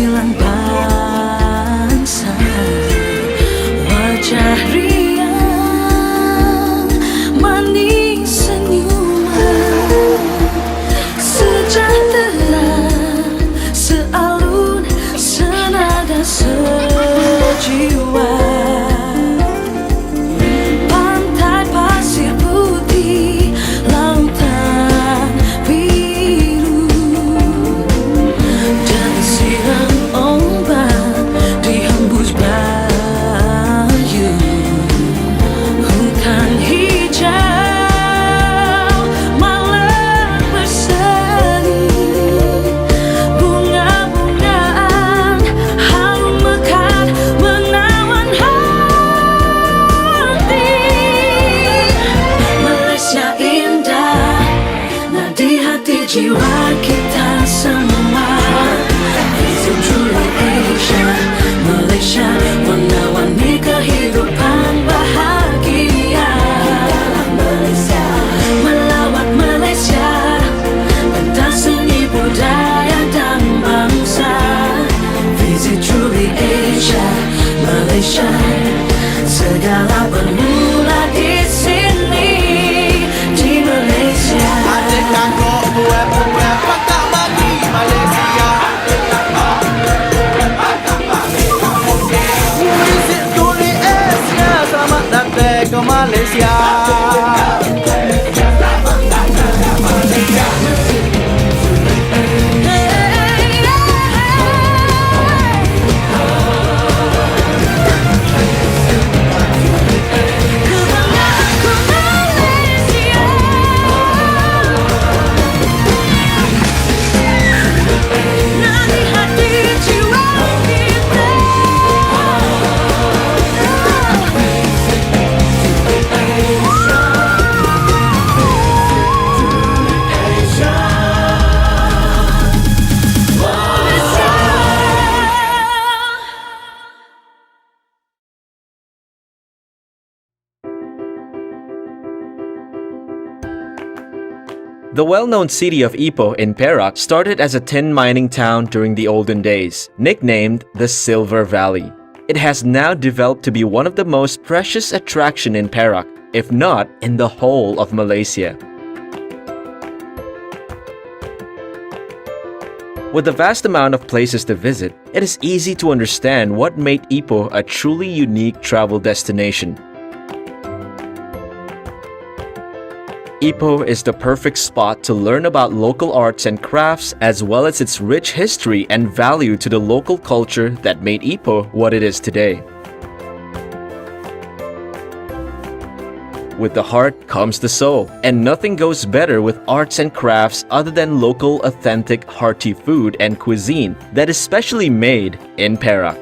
sembilan bangsa, wajah riang, manis senyuman, sejahtera, sealun, senada, sejiwa. Pantai pasir putih, lautan biru, dan siram ombak dihembus bayu. Hutan hijau malam berseri, bunga-bungaan harum mekar menawan hati. Malaysia indah, nadi hati jiwa kita semua. Visit truly Asia, Malaysia menawangi kehidupan bahagia. Malaysia, melawat Malaysia, pentas seni budaya dan bangsa. Visit truly Asia, Malaysia, segala bermula di sini, di Malaysia. Adik kakak buat patah bagi Malaysia. Visit truly Asia, selamat datang ke Malaysia. Kebanggaanku Malaysia, nadi hati jiwa kita. The well-known city of Ipoh in Perak started as a tin mining town during the olden days, nicknamed the Silver Valley. It has now developed to be one of the most precious attractions in Perak, if not in the whole of Malaysia. With a vast amount of places to visit, it is easy to understand what made Ipoh a truly unique travel destination. Ipoh is the perfect spot to learn about local arts and crafts, as well as its rich history and value to the local culture that made Ipoh what it is today. With the heart comes the soul, and nothing goes better with arts and crafts other than local, authentic, hearty food and cuisine that is specially made in Perak.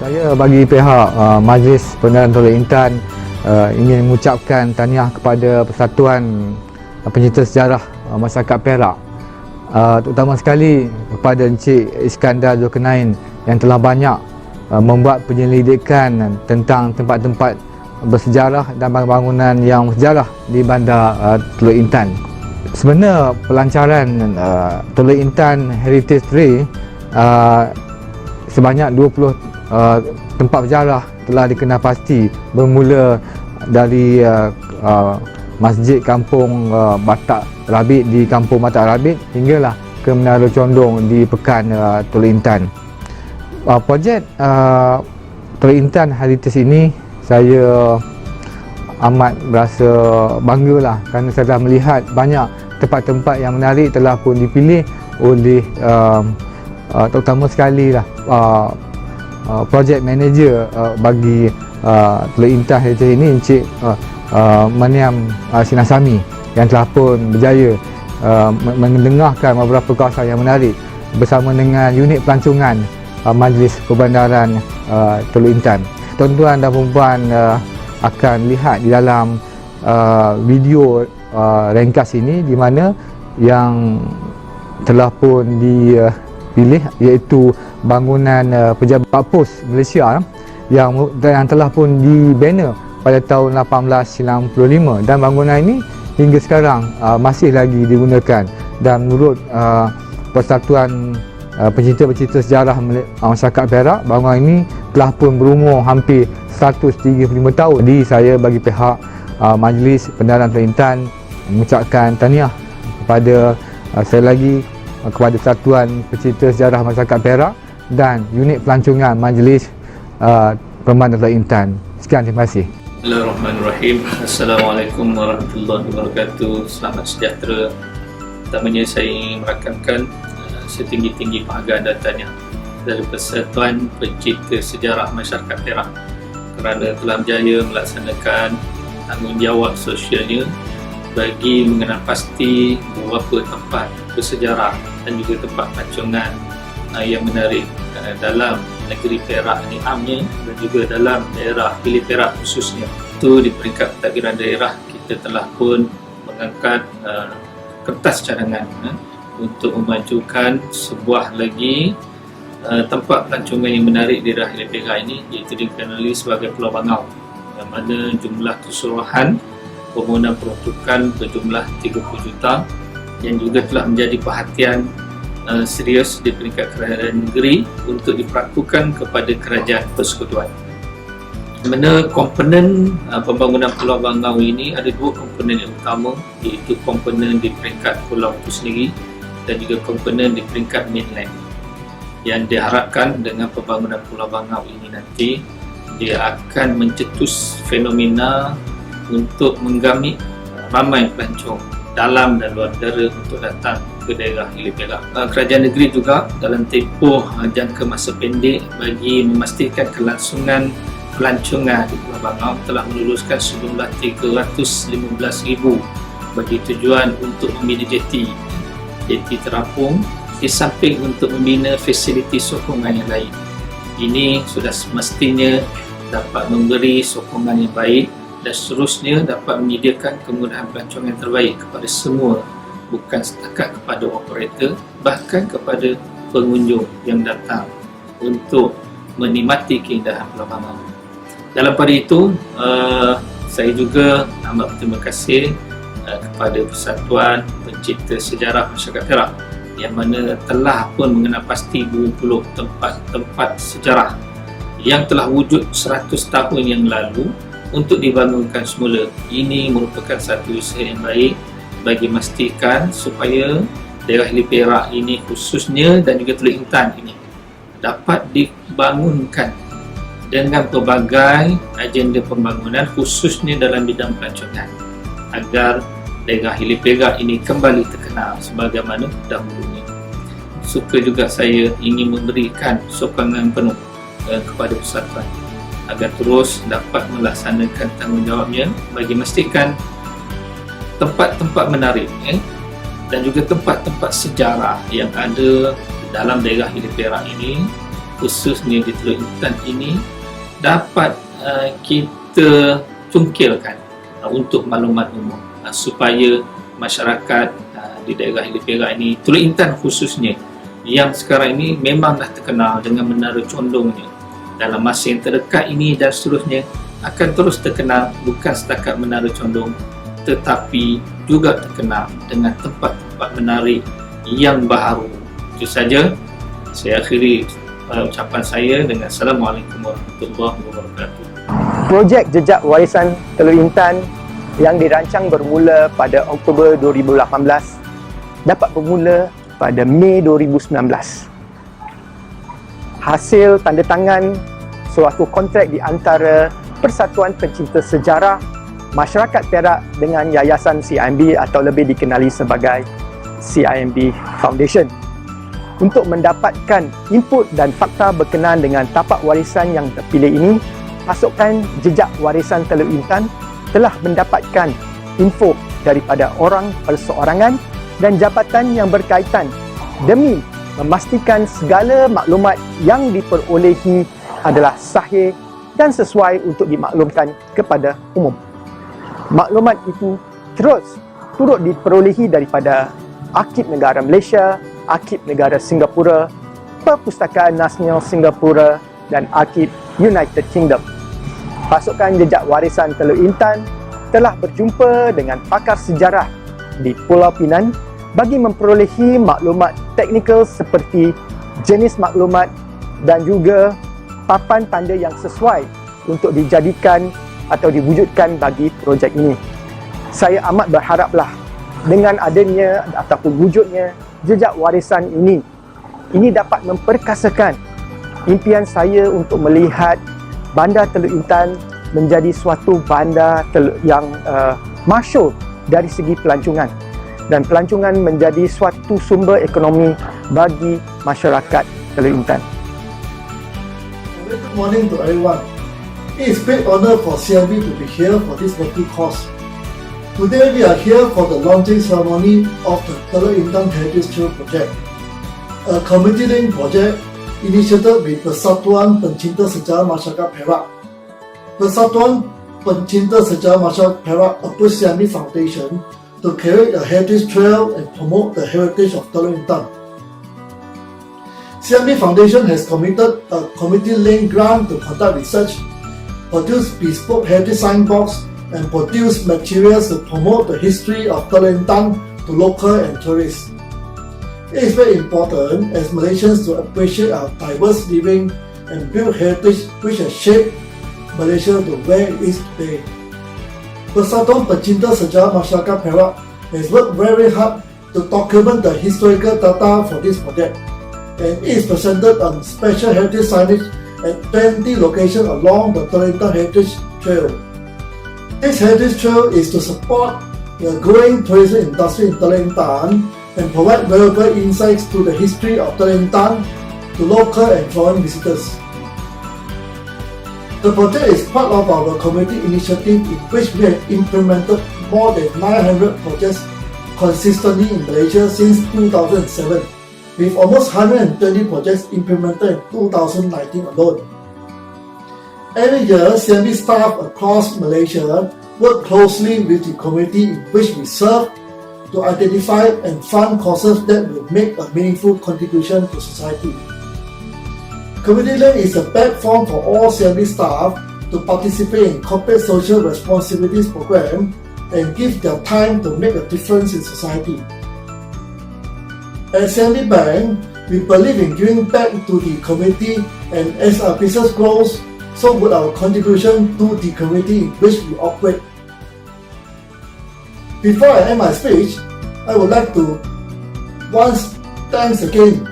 Saya bagi pihak Majlis Pendengaran Tolak Intan ingin mengucapkan tahniah kepada Persatuan Pencinta Sejarah Masyarakat Perak, terutama sekali kepada Encik Iskandar Zulkarnain yang telah banyak membuat penyelidikan tentang tempat-tempat bersejarah dan bangunan yang bersejarah di Bandar Teluk Intan. Sebenarnya pelancaran Teluk Intan Heritage Trail sebanyak 20 tempat bersejarah telah dikenal pasti, bermula dari Masjid Kampung Batak Rabit di Kampung Batak Rabit hinggalah ke Menara Condong di Pekan Teluk Intan. Projek Teluk Intan Heritage ini saya amat berasa banggalah kerana saya dah melihat banyak tempat-tempat yang menarik telah pun dipilih oleh terutama sekali lah project manager bagi Teluk Intan Heritage ini, Encik Maniam Sinasami, yang telah pun berjaya mendengarkan beberapa kawasan yang menarik bersama dengan unit pelancongan Majlis Perbandaran Teluk Intan. Tuan-tuan dan puan akan lihat di dalam video ringkas ini di mana yang telah pun dipilih iaitu bangunan Pejabat Pos Malaysia yang telah pun dibina pada tahun 1895, dan bangunan ini hingga sekarang masih lagi digunakan, dan menurut Persatuan Pencinta Sejarah Masyarakat Perak, bangunan ini telah pun berumur hampir 135 tahun. Jadi saya bagi pihak Majlis Pendengaran Teluk Intan mengucapkan tahniah kepada sekali lagi kepada Persatuan Pencinta Sejarah Masyarakat Perak dan unit pelancongan Majlis Perbandaran Teluk Intan. Sekian, terima kasih. Bismillahirrahmanirrahim. Assalamualaikum warahmatullahi wabarakatuh. Selamat sejahtera. Pertamanya saya ingin merakamkan setinggi-tinggi penghargaan dan tahniah dari Persatuan Pencinta Sejarah Masyarakat Perak kerana telah berjaya melaksanakan tanggungjawab sosialnya bagi mengenal pasti beberapa tempat bersejarah dan juga tempat pelancongan yang menarik dalam negeri Perak ini amnya dan juga dalam daerah Hilir Perak khususnya. Itu di peringkat pentadbiran daerah kita telah pun mengangkat kertas cadangan untuk memajukan sebuah lagi tempat pelancongan yang menarik di daerah Hilir Perak ini, iaitu dikenali sebagai Pulau Bangau, yang mana jumlah keseluruhan permohonan peruntukan berjumlah 30 juta yang juga telah menjadi perhatian serius di peringkat kerajaan negeri untuk diperlakukan kepada kerajaan persekutuan. Di mana komponen pembangunan Pulau Bangau ini ada dua komponen yang utama, iaitu komponen di peringkat pulau itu sendiri dan juga komponen di peringkat mainland. Yang diharapkan dengan pembangunan Pulau Bangau ini nanti dia akan mencetus fenomena untuk menggamit ramai pelancong dalam dan luar negara untuk datang ke daerah Hilir Perak. Kerajaan negeri juga dalam tempoh jangka masa pendek bagi memastikan kelangsungan pelancongan di Pulau Bangau telah meluluskan sejumlah 315,000 bagi tujuan untuk membina jeti terapung di samping untuk membina fasiliti sokongan yang lain. Ini sudah semestinya dapat memberi sokongan yang baik dan seterusnya dapat menyediakan kemudahan pelancongan yang terbaik kepada semua, bukan setakat kepada operator, bahkan kepada pengunjung yang datang untuk menikmati keindahan Pulau Bangau. Dalam pada itu, saya juga amat berterima kasih kepada Persatuan Pencinta Sejarah Masyarakat Perak yang mana telah pun mengenal pasti 20 tempat-tempat sejarah yang telah wujud 100 tahun yang lalu untuk dibangunkan semula. Ini merupakan satu usaha yang baik bagi memastikan supaya daerah Hilir Perak ini khususnya dan juga Teluk Intan ini dapat dibangunkan dengan pelbagai agenda pembangunan khususnya dalam bidang pelancongan agar daerah Hilir Perak ini kembali terkenal sebagaimana dahulunya. Suka juga saya ingin memberikan sokongan penuh kepada persatuan agar terus dapat melaksanakan tanggungjawabnya bagi memastikan tempat-tempat menarik dan juga tempat-tempat sejarah yang ada dalam daerah Hilir Perak ini khususnya di Teluk Intan ini dapat kita cungkilkan untuk maklumat umum supaya masyarakat di daerah Hilir Perak ini, Teluk Intan khususnya, yang sekarang ini memang dah terkenal dengan Menara Condongnya, dalam masa yang terdekat ini dan seterusnya akan terus terkenal bukan setakat Menara Condong, tetapi juga terkenal dengan tempat-tempat menarik yang baharu. Itu saja, saya akhiri ucapan saya dengan Assalamualaikum warahmatullahi wabarakatuh. Projek Jejak Warisan Teluk Intan yang dirancang bermula pada Oktober 2018 dapat bermula pada Mei 2019. Hasil tanda tangan suatu kontrak di antara Persatuan Pencinta Sejarah Masyarakat Perak dengan Yayasan CIMB atau lebih dikenali sebagai CIMB Foundation untuk mendapatkan input dan fakta berkenaan dengan tapak warisan yang terpilih ini. Pasukan Jejak Warisan Teluk Intan telah mendapatkan info daripada orang perseorangan dan jabatan yang berkaitan demi memastikan segala maklumat yang diperolehi adalah sahih dan sesuai untuk dimaklumkan kepada umum. Maklumat itu terus turut diperolehi daripada Arsip Negara Malaysia, Arsip Negara Singapura, Perpustakaan Nasional Singapura dan Arsip United Kingdom. Pasukan Jejak Warisan Teluk Intan telah berjumpa dengan pakar sejarah di Pulau Pinang bagi memperolehi maklumat teknikal seperti jenis maklumat dan juga papan tanda yang sesuai untuk dijadikan atau diwujudkan bagi projek ini. Saya amat berharaplah dengan adanya ataupun wujudnya jejak warisan ini dapat memperkasakan impian saya untuk melihat Bandar Teluk Intan menjadi suatu bandar yang masyhur dari segi pelancongan, dan pelancongan menjadi suatu sumber ekonomi bagi masyarakat Teluk Intan. Good morning to everyone. It is great honor for CIMB to be here for this worthy cause. Today we are here for the launching ceremony of the Teluk Intan Heritage Trail project, a community-linked project initiated with Persatuan Pencinta Sejarah Masyarakat Perak. Persatuan Pencinta Sejarah Masyarakat Perak approached CIMB Foundation to create a heritage trail and promote the heritage of Teluk Intan. CIMB Foundation has committed a community-linked grant to conduct research, produce bespoke heritage signboards, and produce materials to promote the history of Teluk Intan to local and tourists. It is very important as Malaysians to appreciate our diverse living and build heritage which has shaped Malaysia to where it is today. Persatuan Pencinta Sejarah Masyarakat Perak has worked very hard to document the historical data for this project, and it is presented on special heritage signage at 20 locations along the Teluk Intan Heritage Trail. This heritage trail is to support the growing tourism industry in Teluk Intan and provide valuable insights to the history of Teluk Intan to local and foreign visitors. The project is part of our community initiative in which we have implemented more than 900 projects consistently in Malaysia since 2007, with almost 120 projects implemented in 2019 alone. Every year, CIMB staff across Malaysia work closely with the community in which we serve to identify and fund causes that will make a meaningful contribution to society. Community Link is a platform for all CIMB staff to participate in corporate social responsibilities program and give their time to make a difference in society. At CIMB Bank, we believe in giving back to the community, and as our business grows, so would our contribution to the community in which we operate. Before I end my speech, I would like to once thanks again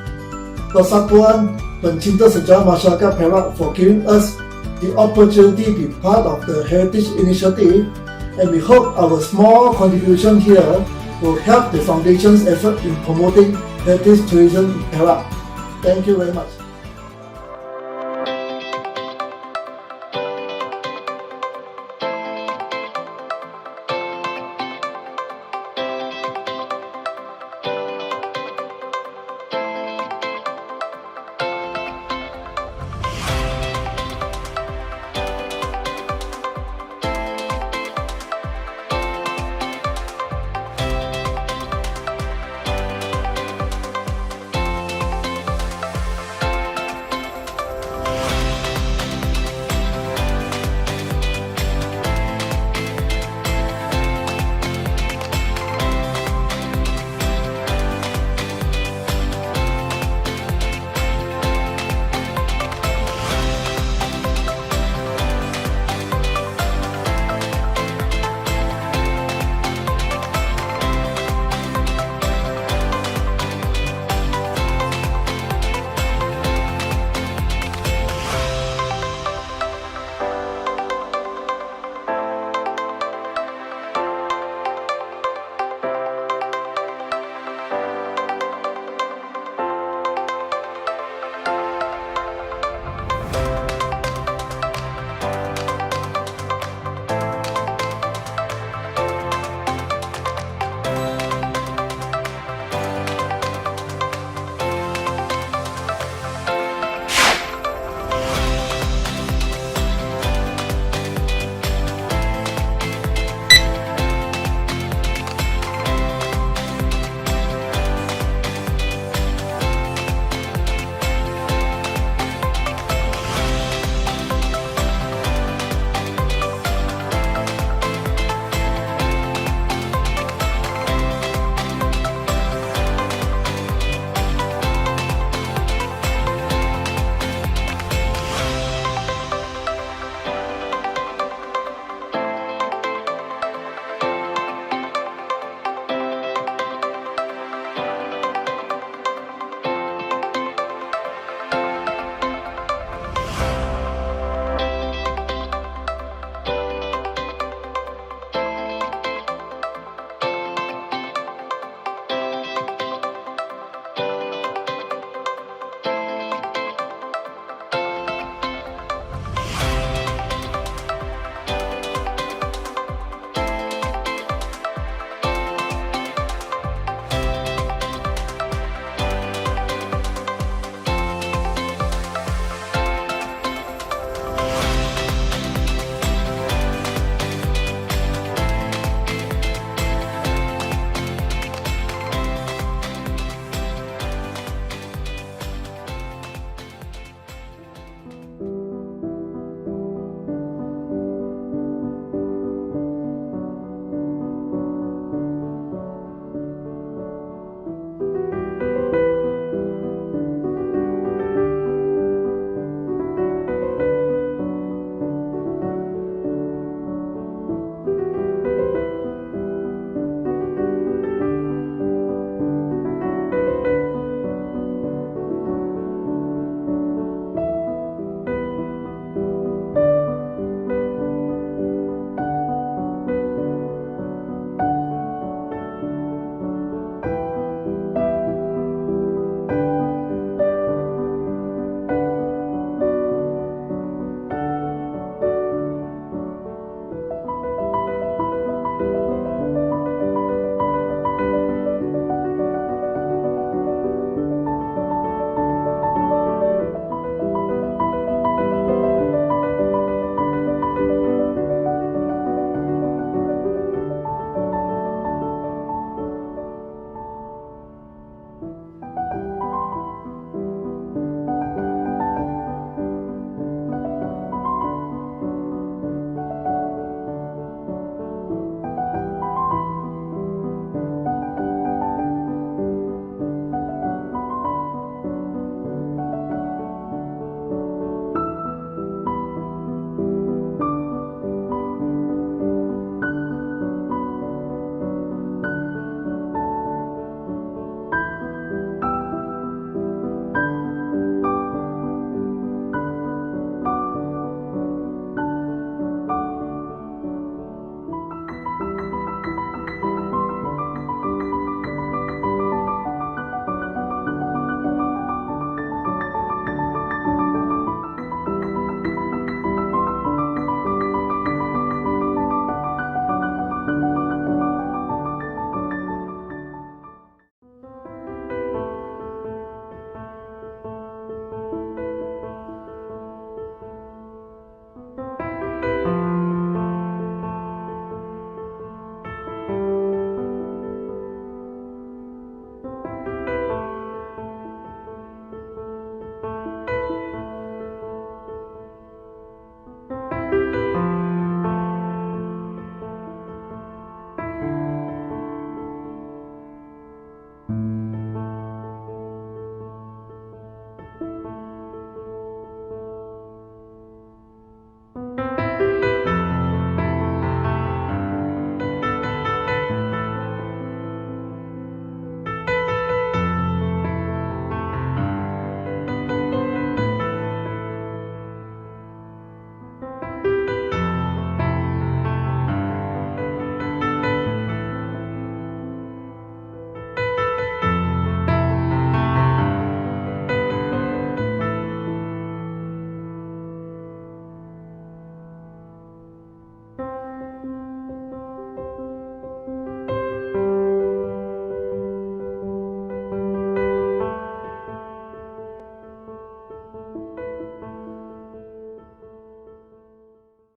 Persatuan Pencinta Sejarah Masyarakat Perak for giving us the opportunity to be part of the Heritage Initiative, and we hope our small contribution here will help the Foundation's effort in promoting heritage tourism in Perak. Thank you very much.